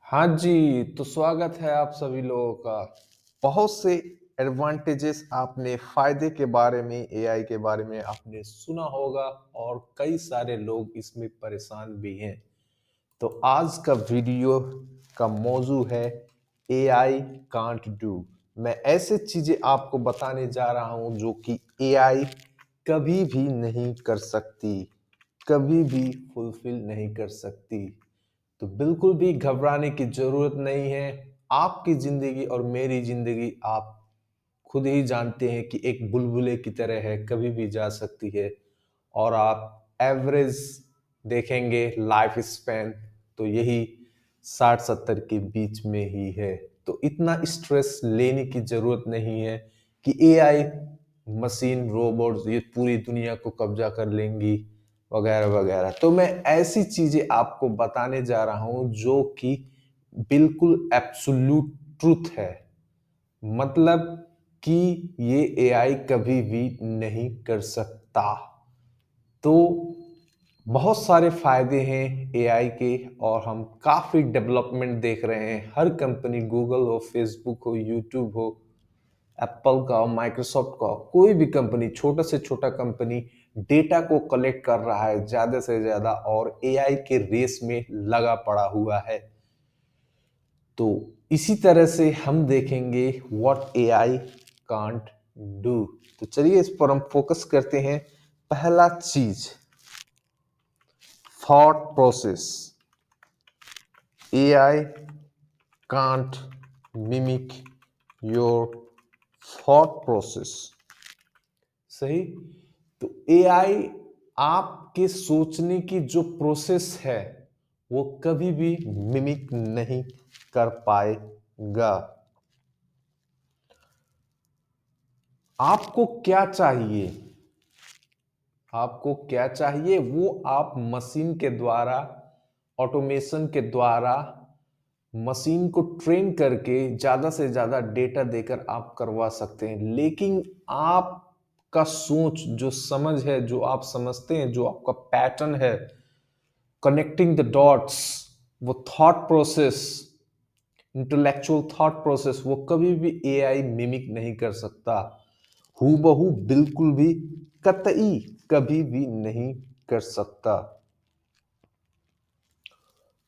हाँ जी, तो स्वागत है आप सभी लोगों का। बहुत से एडवांटेजेस आपने फ़ायदे के बारे में, एआई के बारे में आपने सुना होगा और कई सारे लोग इसमें परेशान भी हैं। तो आज का वीडियो का मौजू है एआई कांट डू। मैं ऐसे चीज़ें आपको बताने जा रहा हूँ जो कि एआई कभी भी नहीं कर सकती, कभी भी फुलफ़िल नहीं कर सकती। तो बिल्कुल भी घबराने की ज़रूरत नहीं है। आपकी ज़िंदगी और मेरी ज़िंदगी आप खुद ही जानते हैं कि एक बुलबुले की तरह है, कभी भी जा सकती है। और आप एवरेज देखेंगे लाइफ स्पैन तो यही 60-70 के बीच में ही है। तो इतना स्ट्रेस लेने की ज़रूरत नहीं है कि एआई, मशीन, रोबोट्स ये पूरी दुनिया को कब्जा कर लेंगी वगैरह वगैरह। तो मैं ऐसी चीजें आपको बताने जा रहा हूं जो कि बिल्कुल एब्सोल्यूट ट्रूथ है। मतलब कि ये एआई कभी भी नहीं कर सकता। तो बहुत सारे फायदे हैं एआई के और हम काफी डेवलपमेंट देख रहे हैं। हर कंपनी, गूगल हो, फेसबुक हो, यूट्यूब हो, एप्पल का हो, माइक्रोसॉफ्ट का हो, कोई भी कंपनी, छोटा से छोटा कंपनी डेटा को कलेक्ट कर रहा है ज्यादा से ज्यादा और एआई के रेस में लगा पड़ा हुआ है। तो इसी तरह से हम देखेंगे व्हाट एआई कांट डू। तो चलिए इस पर हम फोकस करते हैं। पहला चीज, thought process. AI can't mimic your thought process. सही। तो एआई आपके सोचने की जो प्रोसेस है वो कभी भी मिमिक नहीं कर पाएगा। आपको क्या चाहिए, आपको क्या चाहिए वो आप मशीन के द्वारा, ऑटोमेशन के द्वारा मशीन को ट्रेन करके ज्यादा से ज्यादा डेटा देकर आप करवा सकते हैं। लेकिन आपका सोच, जो समझ है, जो आप समझते हैं, जो आपका पैटर्न है, कनेक्टिंग द डॉट्स, वो thought process, intellectual thought process, वो कभी भी एआई मिमिक नहीं कर सकता। हूबहू, बिल्कुल भी, कतई कभी भी नहीं कर सकता।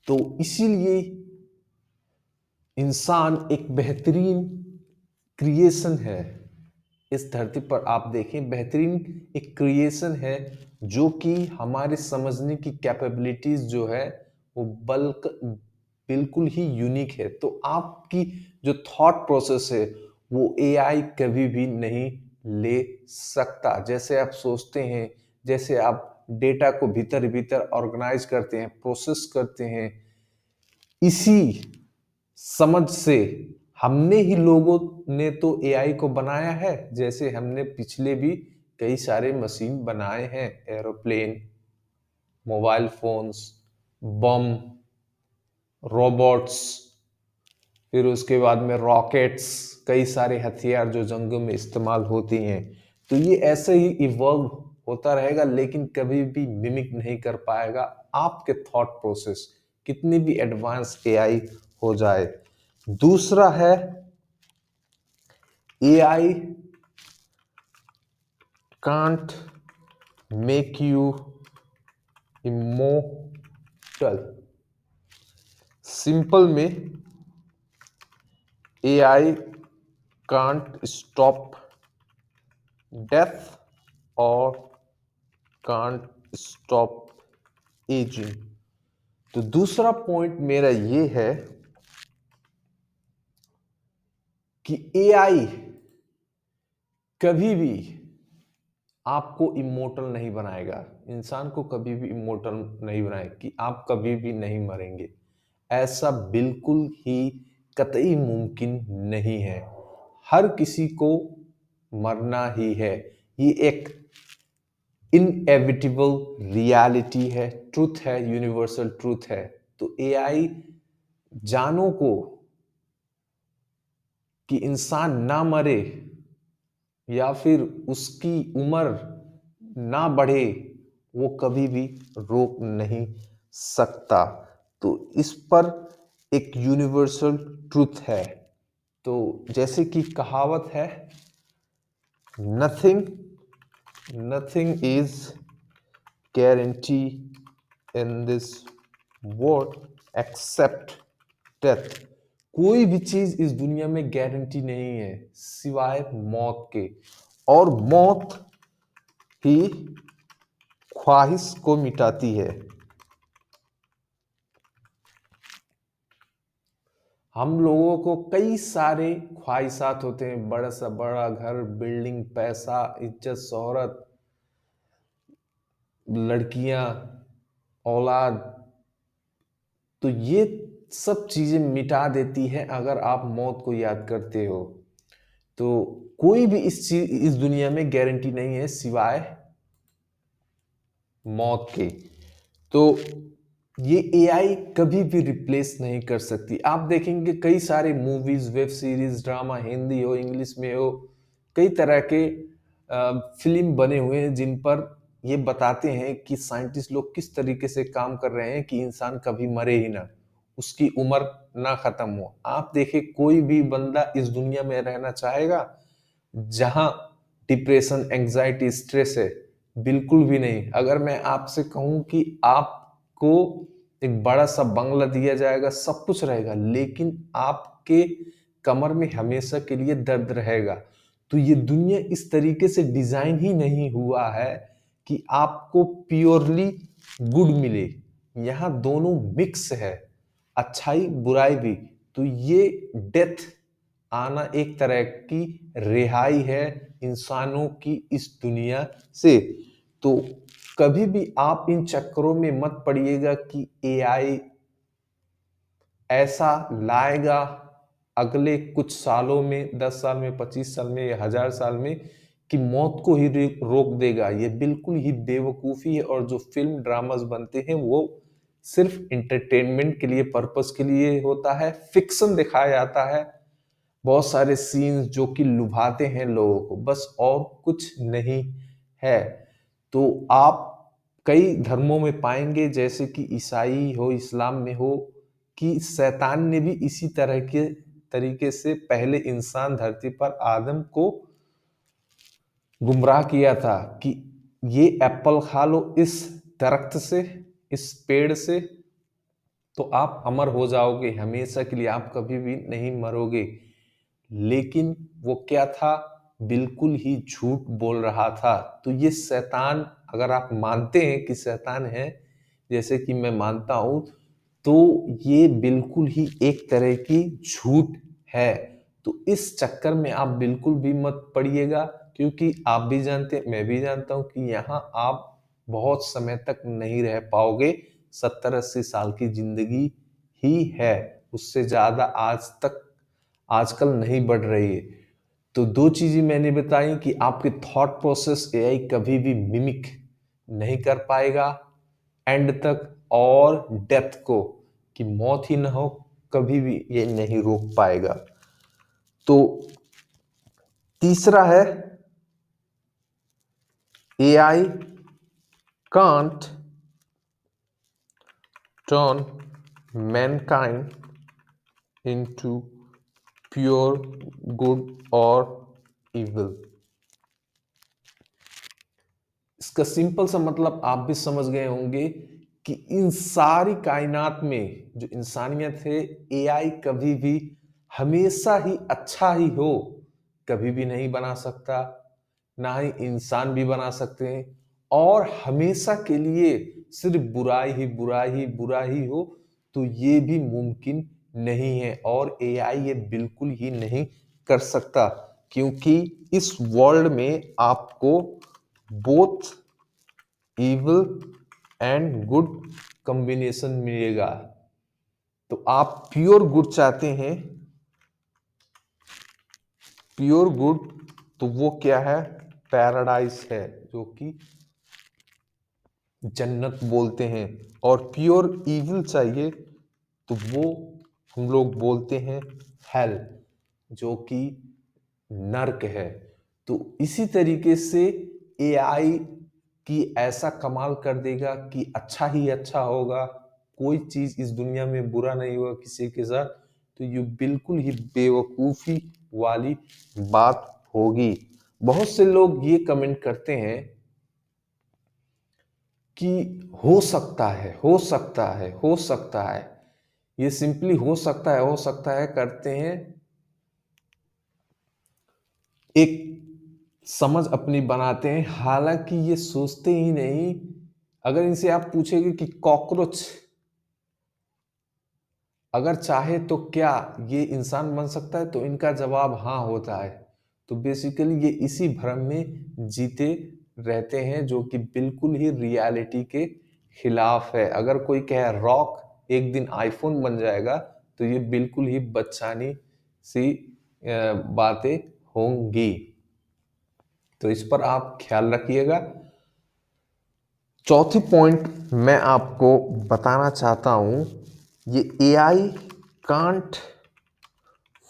तो इसीलिए इंसान एक बेहतरीन क्रिएशन है। इस धरती पर आप देखें, बेहतरीन एक क्रिएशन है जो कि हमारे समझने की कैपेबिलिटीज जो है वो बल्क बिल्कुल ही यूनिक है। तो आपकी जो थॉट प्रोसेस है वो एआई कभी भी नहीं ले सकता। जैसे आप सोचते हैं, जैसे आप डेटा को भीतर भीतर ऑर्गेनाइज करते हैं, प्रोसेस करते हैं, इसी समझ से हमने ही, लोगों ने तो एआई को बनाया है। जैसे हमने पिछले भी कई सारे मशीन बनाए हैं, एरोप्लेन, मोबाइल फोन्स, बम, रोबोट्स, फिर उसके बाद में रॉकेट्स, कई सारे हथियार जो जंगों में इस्तेमाल होती हैं। तो ये ऐसे ही इवॉल्व होता रहेगा लेकिन कभी भी मिमिक नहीं कर पाएगा आपके थॉट प्रोसेस, कितनी भी एडवांस एआई हो जाए। दूसरा है, AI can't make you immortal. Simple में, एआई कांट स्टॉप डेथ और कांट स्टॉप एजिंग। तो दूसरा पॉइंट मेरा ये है कि एआई कभी भी आपको इमोर्टल नहीं बनाएगा, इंसान को कभी भी इमोर्टल नहीं बनाएगा कि आप कभी भी नहीं मरेंगे। ऐसा बिल्कुल ही कतई मुमकिन नहीं है। हर किसी को मरना ही है। ये एक इनएविटेबल रियलिटी है, ट्रूथ है, यूनिवर्सल ट्रूथ है। तो एआई जानो को कि इंसान ना मरे या फिर उसकी उम्र ना बढ़े, वो कभी भी रोक नहीं सकता। तो इस पर एक यूनिवर्सल ट्रूथ है। तो जैसे कि कहावत है, nothing nothing is guarantee in this world accept death. कोई भी चीज इस दुनिया में गारंटी नहीं है सिवाय मौत के, और मौत ही ख्वाहिश को मिटाती है। हम लोगों को कई सारे ख्वाहिशात होते हैं, बड़ा सा बड़ा घर, बिल्डिंग, पैसा, इज्जत, शोहरत, लड़कियां, औलाद। तो ये सब चीजें मिटा देती है अगर आप मौत को याद करते हो। तो कोई भी इस दुनिया में गारंटी नहीं है सिवाय मौत के। तो ये एआई कभी भी रिप्लेस नहीं कर सकती। आप देखेंगे कई सारे movies, web series, drama, Hindi हो, इंग्लिश में हो, कई तरह के फिल्म बने हुए हैं जिन पर ये बताते हैं कि साइंटिस्ट लोग किस तरीके से काम कर रहे हैं कि इंसान कभी मरे ही ना, उसकी उम्र ना खत्म हो। आप देखें, कोई भी बंदा इस दुनिया में रहना चाहेगा जहां डिप्रेशन, एंजाइटी, स्ट्रेस है? बिल्कुल भी नहीं। अगर मैं आपसे कहूं कि आपको एक बड़ा सा बंगला दिया जाएगा, सब कुछ रहेगा, लेकिन आपके कमर में हमेशा के लिए दर्द रहेगा, तो ये दुनिया इस तरीके से डिजाइन ही नहीं हुआ है कि आपको प्योरली गुड मिले। यहाँ दोनों मिक्स है, अच्छाई बुराई भी। तो ये डेथ आना एक तरह की रिहाई है इंसानों की इस दुनिया से। तो कभी भी आप इन चक्करों में मत पड़िएगा कि एआई ऐसा लाएगा अगले कुछ सालों में, 10 साल में, 25 साल में या 1000 साल में, कि मौत को ही रोक देगा। ये बिल्कुल ही बेवकूफी है। और जो फिल्म ड्रामास बनते हैं वो सिर्फ इंटरटेनमेंट के लिए, पर्पस के लिए होता है, फिक्शन दिखाया जाता है, बहुत सारे सीन्स जो कि लुभाते हैं लोगों को, बस, और कुछ नहीं है। तो आप कई धर्मों में पाएंगे, जैसे कि ईसाई हो, इस्लाम में हो, कि शैतान ने भी इसी तरह के तरीके से पहले इंसान धरती पर आदम को गुमराह किया था कि ये एप्पल खा लो इस दरख्त से, इस पेड़ से, तो आप अमर हो जाओगे हमेशा के लिए, आप कभी भी नहीं मरोगे। लेकिन वो क्या था? बिल्कुल ही झूठ बोल रहा था। तो ये शैतान, अगर आप मानते हैं कि शैतान है, जैसे कि मैं मानता हूं, तो ये बिल्कुल ही एक तरह की झूठ है। तो इस चक्कर में आप बिल्कुल भी मत पड़िएगा, क्योंकि आप भी जानते, मैं भी जानता हूं कि यहाँ आप बहुत समय तक नहीं रह पाओगे। 70-80 साल की जिंदगी ही है, उससे ज्यादा आज तक आजकल नहीं बढ़ रही है। तो दो चीजें मैंने बताई कि आपके थॉट प्रोसेस एआई कभी भी मिमिक नहीं कर पाएगा एंड तक, और डेथ को, कि मौत ही ना हो, कभी भी ये नहीं रोक पाएगा। तो तीसरा है, AI can't turn Mankind into pure good और इविल। इसका सिंपल सा मतलब आप भी समझ गए होंगे कि इन सारी कायनात में जो इंसानियत है, एआई कभी भी हमेशा ही अच्छा ही हो कभी भी नहीं बना सकता, ना ही इंसान भी बना सकते हैं। और हमेशा के लिए सिर्फ बुराई ही बुराई ही बुराई ही हो, तो ये भी मुमकिन नहीं है, और एआई ये बिल्कुल ही नहीं कर सकता, क्योंकि इस वर्ल्ड में आपको both evil and good combination मिलेगा। तो आप प्योर गुड चाहते हैं, प्योर गुड, तो वो क्या है? पैराडाइज है, जो कि जन्नत बोलते हैं। और प्योर इविल चाहिए तो वो हम लोग बोलते हैं हेल, जो कि नर्क है। तो इसी तरीके से एआई की ऐसा कमाल कर देगा कि अच्छा ही अच्छा होगा, कोई चीज इस दुनिया में बुरा नहीं हुआ किसी के साथ, तो ये बिल्कुल ही बेवकूफी वाली बात होगी। बहुत से लोग ये कमेंट करते हैं कि हो सकता है, हो सकता है, हो सकता है। ये सिंपली हो सकता है करते हैं, एक समझ अपनी बनाते हैं, हालांकि ये सोचते ही नहीं। अगर इनसे आप पूछेंगे कि कॉकरोच अगर चाहे तो क्या ये इंसान बन सकता है, तो इनका जवाब हाँ होता है। तो बेसिकली ये इसी भ्रम में जीते रहते हैं, जो कि बिल्कुल ही रियलिटी के खिलाफ है। अगर कोई कहे रॉक एक दिन आईफोन बन जाएगा, तो ये बिल्कुल ही बच्चानी सी बातें होंगी। तो इस पर आप ख्याल रखिएगा। चौथी पॉइंट मैं आपको बताना चाहता हूं, ये AI can't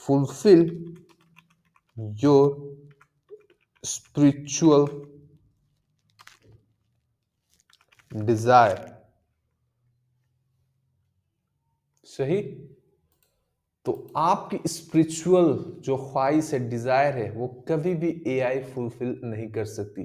fulfil your spiritual desire. सही। तो आपकी स्पिरिचुअल जो ख्वाहिश है, डिजायर है, वो कभी भी एआई फुलफिल नहीं कर सकती।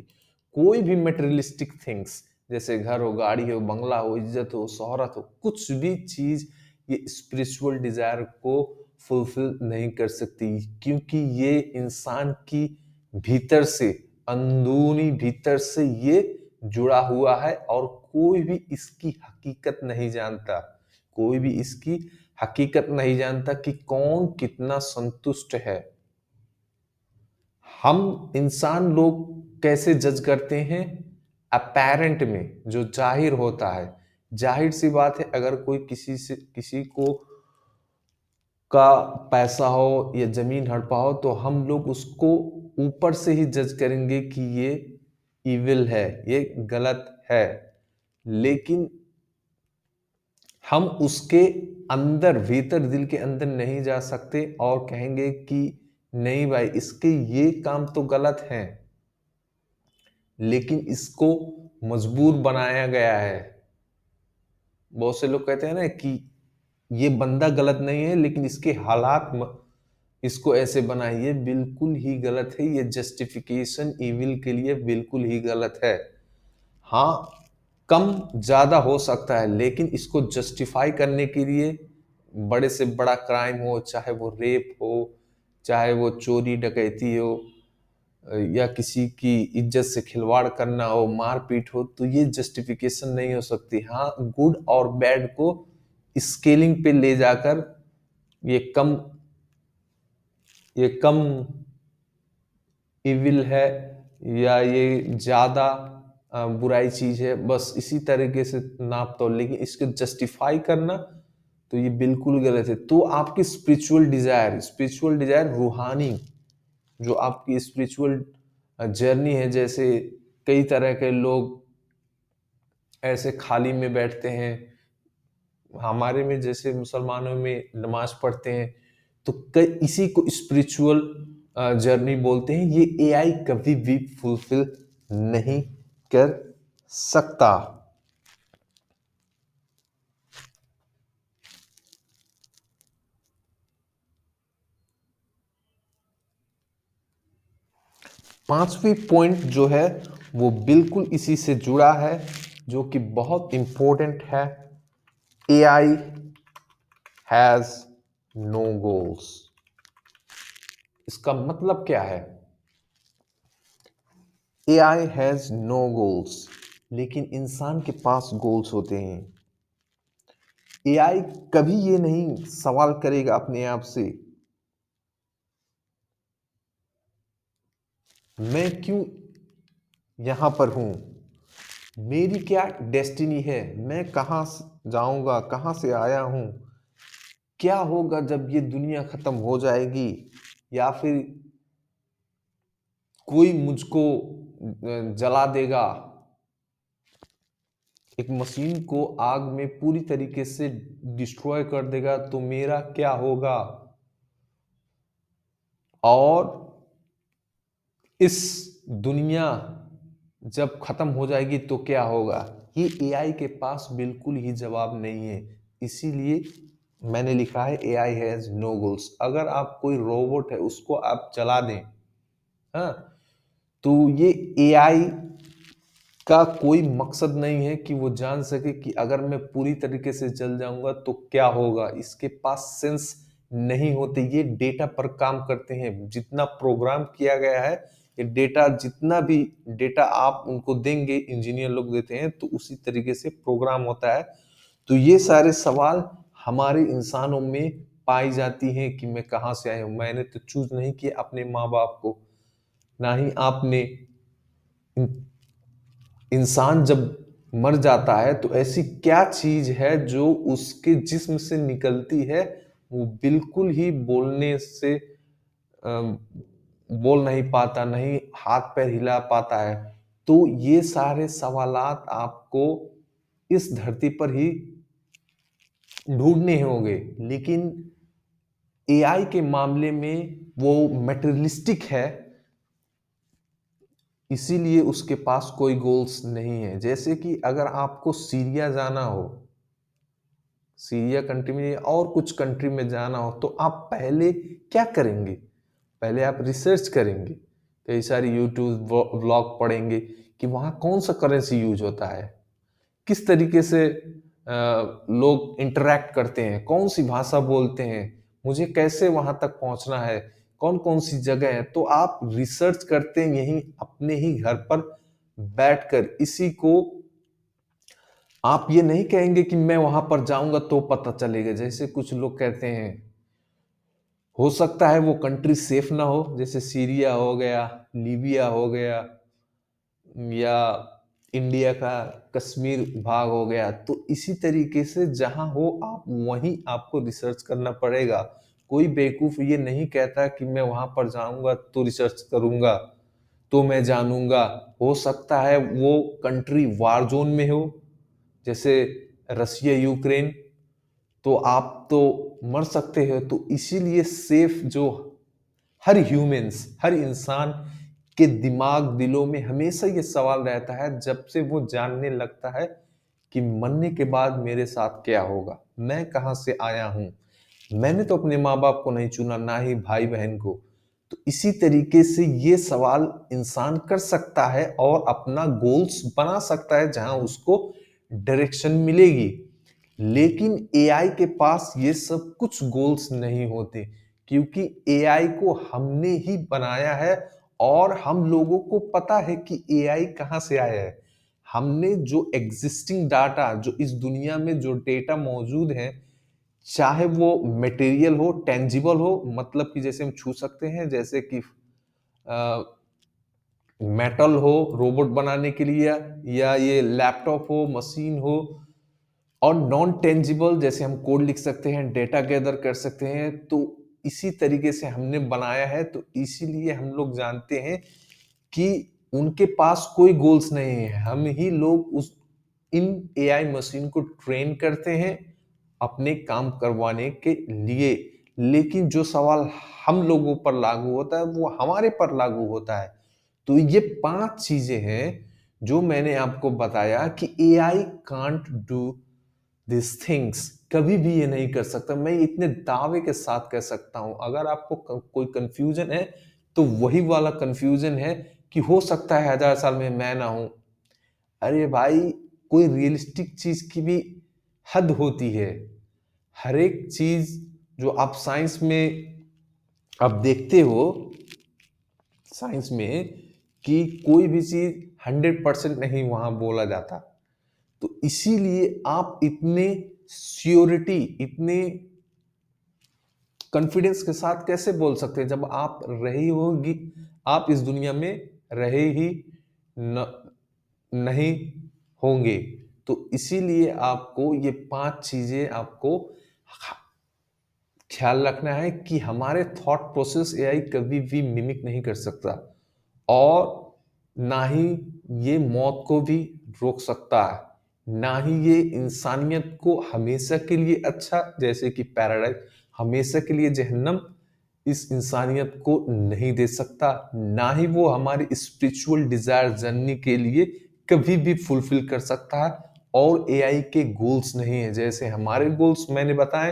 कोई भी मटेरियलिस्टिक थिंग्स, जैसे घर हो, गाड़ी हो, बंगला हो, इज्जत हो, शोहरत हो, कुछ भी चीज ये स्पिरिचुअल डिजायर को फुलफिल नहीं कर सकती, क्योंकि ये इंसान की भीतर से, अंदरूनी भीतर से ये जुड़ा हुआ है, और कोई भी इसकी हकीकत नहीं जानता। कोई भी इसकी हकीकत नहीं जानता कि कौन कितना संतुष्ट है। हम इंसान लोग कैसे जज करते हैं? अपैरेंट में, जो जाहिर होता है। जाहिर सी बात है, अगर कोई किसी को का पैसा हो या जमीन हड़पा हो, तो हम लोग उसको ऊपर से ही जज करेंगे कि ये इविल है, ये गलत है। लेकिन हम उसके अंदर, भीतर, दिल के अंदर नहीं जा सकते और कहेंगे कि नहीं भाई, इसके ये काम तो गलत है, लेकिन इसको मजबूर बनाया गया है। बहुत से लोग कहते हैं ना कि ये बंदा गलत नहीं है, लेकिन इसके हालात इसको ऐसे बनाइए, बिल्कुल ही गलत है। ये जस्टिफिकेशन इविल के लिए बिल्कुल ही गलत है। हाँ, कम ज्यादा हो सकता है, लेकिन इसको जस्टिफाई करने के लिए बड़े से बड़ा क्राइम हो, चाहे वो रेप हो, चाहे वो चोरी डकैती हो, या किसी की इज्जत से खिलवाड़ करना हो, मारपीट हो, तो ये जस्टिफिकेशन नहीं हो सकती। हाँ, गुड और बैड को स्केलिंग पे ले जाकर ये कम ये कम इविल है, या ये ज्यादा बुराई चीज है, बस इसी तरीके से नापता हूं। लेकिन इसको जस्टिफाई करना, तो ये बिल्कुल गलत है। तो आपकी स्पिरिचुअल डिजायर रूहानी, जो आपकी स्पिरिचुअल जर्नी है, जैसे कई तरह के लोग ऐसे खाली में बैठते हैं, हमारे में जैसे मुसलमानों में नमाज पढ़ते हैं, तो कई इसी को स्पिरिचुअल जर्नी बोलते हैं। ये एआई कभी भी फुलफिल नहीं कर सकता। पांचवी पॉइंट जो है, वो बिल्कुल इसी से जुड़ा है, जो कि बहुत इंपॉर्टेंट है। AI has no goals. इसका मतलब क्या है? एआई हैज नो गोल्स, लेकिन इंसान के पास गोल्स होते हैं। एआई कभी ये नहीं सवाल करेगा अपने आप से, मैं क्यों यहां पर हूं, मेरी क्या डेस्टिनी है, मैं कहां जाऊंगा, कहां से आया हूं, क्या होगा जब ये दुनिया खत्म हो जाएगी, या फिर कोई मुझको जला देगा, एक मशीन को आग में पूरी तरीके से डिस्ट्रॉय कर देगा, तो मेरा क्या होगा? और इस दुनिया जब खत्म हो जाएगी तो क्या होगा? ये एआई के पास बिल्कुल ही जवाब नहीं है। इसीलिए मैंने लिखा है एआई हैज नो गोल्स। अगर आप कोई रोबोट है उसको आप चला दें, हाँ, तो ये एआई का कोई मकसद नहीं है कि वो जान सके कि अगर मैं पूरी तरीके से चल जाऊंगा तो क्या होगा। इसके पास सेंस नहीं होते, ये डेटा पर काम करते हैं। जितना प्रोग्राम किया गया है, ये डेटा, जितना भी डेटा आप उनको देंगे, इंजीनियर लोग देते हैं, तो उसी तरीके से प्रोग्राम होता है। तो ये सारे सवाल हमारे इंसानों में पाई जाती हैं कि मैं कहाँ से आया हूँ। मैंने तो चूज नहीं किया अपने माँ बाप को, ना ही आपने। इंसान जब मर जाता है तो ऐसी क्या चीज है जो उसके जिस्म से निकलती है, वो बिल्कुल ही बोलने से बोल नहीं पाता, नहीं हाथ पैर हिला पाता है। तो ये सारे सवालात आपको इस धरती पर ही ढूंढने होंगे। लेकिन एआई के मामले में वो मटेरियलिस्टिक है, इसीलिए उसके पास कोई गोल्स नहीं है। जैसे कि अगर आपको सीरिया जाना हो, सीरिया कंट्री में और कुछ कंट्री में जाना हो, तो आप पहले क्या करेंगे? पहले आप रिसर्च करेंगे, कई सारी यूट्यूब व्लॉग पढ़ेंगे कि वहाँ कौन सा करेंसी यूज होता है, किस तरीके से लोग इंटरेक्ट करते हैं, कौन सी भाषा बोलते हैं, मुझे कैसे वहां तक पहुंचना है, कौन कौन सी जगह है। तो आप रिसर्च करते हैं यहीं अपने ही घर पर बैठकर। इसी को आप ये नहीं कहेंगे कि मैं वहां पर जाऊंगा तो पता चलेगा। जैसे कुछ लोग कहते हैं, हो सकता है वो कंट्री सेफ ना हो, जैसे सीरिया हो गया, लीबिया हो गया, या इंडिया का कश्मीर भाग हो गया। तो इसी तरीके से जहां हो आप वहीं आपको रिसर्च करना पड़ेगा। कोई बेवकूफ ये नहीं कहता कि मैं वहां पर जाऊंगा तो रिसर्च करूंगा तो मैं जानूंगा। हो सकता है वो कंट्री वार जोन में हो, जैसे रसिया यूक्रेन, तो आप तो मर सकते हो। तो इसीलिए सेफ जो हर ह्यूमंस, हर इंसान के दिमाग दिलों में हमेशा ये सवाल रहता है, जब से वो जानने लगता है कि मरने के बाद मेरे साथ क्या होगा, मैं कहां से आया हूं। मैंने तो अपने माँ बाप को नहीं चुना, ना ही भाई बहन को। तो इसी तरीके से ये सवाल इंसान कर सकता है और अपना गोल्स बना सकता है जहां उसको डायरेक्शन मिलेगी। लेकिन एआई के पास ये सब कुछ गोल्स नहीं होते, क्योंकि एआई को हमने ही बनाया है। और हम लोगों को पता है कि एआई कहां से आया है। हमने जो एग्जिस्टिंग डाटा, जो इस दुनिया में जो डेटा मौजूद है, चाहे वो मटेरियल हो, टेंजिबल हो, मतलब कि जैसे हम छू सकते हैं, जैसे कि मेटल हो रोबोट बनाने के लिए, या ये लैपटॉप हो, मशीन हो, और नॉन टेंजिबल जैसे हम कोड लिख सकते हैं, डेटा गैदर कर सकते हैं। तो इसी तरीके से हमने बनाया है। तो इसीलिए हम लोग जानते हैं कि उनके पास कोई गोल्स नहीं है। हम ही लोग उस इन एआई मशीन को ट्रेन करते हैं अपने काम करवाने के लिए। लेकिन जो सवाल हम लोगों पर लागू होता है वो हमारे पर लागू होता है। तो ये 5 चीजें हैं जो मैंने आपको बताया कि AI can't do this things. कभी भी ये नहीं कर सकता। मैं इतने दावे के साथ कह सकता हूं। अगर आपको कोई कंफ्यूजन है तो वही वाला कंफ्यूजन है कि हो सकता है 1000 साल में मैं ना हूं। अरे भाई, कोई रियलिस्टिक चीज की भी हद होती है। हर एक चीज जो आप साइंस में आप देखते हो, साइंस में, कि कोई भी चीज 100% नहीं वहां बोला जाता। तो इसीलिए आप इतने श्योरिटी, इतने कॉन्फिडेंस के साथ कैसे बोल सकते हैं जब आप रही होगी, आप इस दुनिया में रहे ही न, नहीं होंगे। तो इसीलिए आपको ये 5 चीजें आपको ख्याल रखना है कि हमारे थॉट प्रोसेस एआई कभी भी मिमिक नहीं कर सकता, और ना ही ये मौत को भी रोक सकता है, ना ही ये इंसानियत को हमेशा के लिए अच्छा, जैसे कि पैराडाइज, हमेशा के लिए जहन्नम इस इंसानियत को नहीं दे सकता, ना ही वो हमारी स्पिरिचुअल डिजायर जर्नी के लिए कभी भी फुलफिल कर सकता है और एआई के गोल्स नहीं है। जैसे हमारे गोल्स मैंने बताए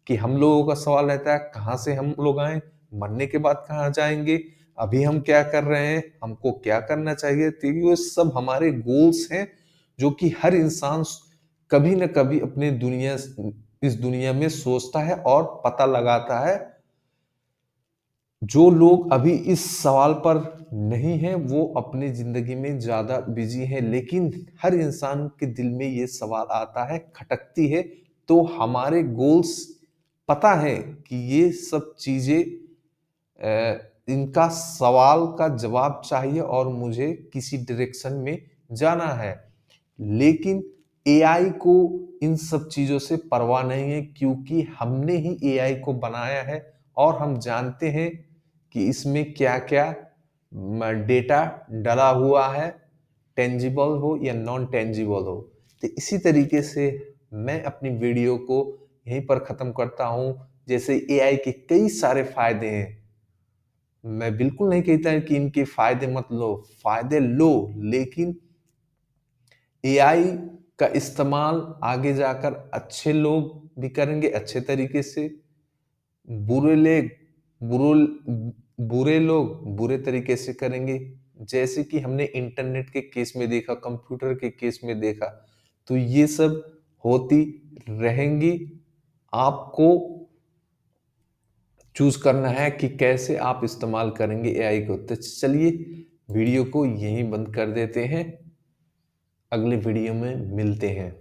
कि हम लोगों का सवाल रहता है कहाँ से हम लोग आए, मरने के बाद कहाँ जाएंगे, अभी हम क्या कर रहे हैं, हमको क्या करना चाहिए। तो ये सब हमारे गोल्स हैं जो कि हर इंसान कभी न कभी अपने इस दुनिया में सोचता है और पता लगाता है। जो लोग अभी इस सवाल पर नहीं हैं वो अपनी जिंदगी में ज्यादा बिजी हैं, लेकिन हर इंसान के दिल में ये सवाल आता है, खटकती है। तो हमारे गोल्स पता है कि ये सब चीजें इनका सवाल का जवाब चाहिए और मुझे किसी डायरेक्शन में जाना है। लेकिन एआई को इन सब चीजों से परवाह नहीं है, क्योंकि हमने ही एआई को बनाया है और हम जानते हैं कि इसमें क्या क्या डेटा डला हुआ है, टेंजिबल हो या नॉन टेंजिबल हो। तो इसी तरीके से मैं अपनी वीडियो को यहीं पर खत्म करता हूं। जैसे एआई के कई सारे फायदे हैं, मैं बिल्कुल नहीं कहता कि इनके फायदे मत लो, फायदे लो, लेकिन एआई का इस्तेमाल आगे जाकर अच्छे लोग भी करेंगे अच्छे तरीके से, बुरे ले बुरे बुरे लोग बुरे तरीके से करेंगे। जैसे कि हमने इंटरनेट के केस में देखा, कंप्यूटर के केस में देखा। तो ये सब होती रहेंगी। आपको चूज करना है कि कैसे आप इस्तेमाल करेंगे एआई को। तो चलिए वीडियो को यहीं बंद कर देते हैं, अगले वीडियो में मिलते हैं।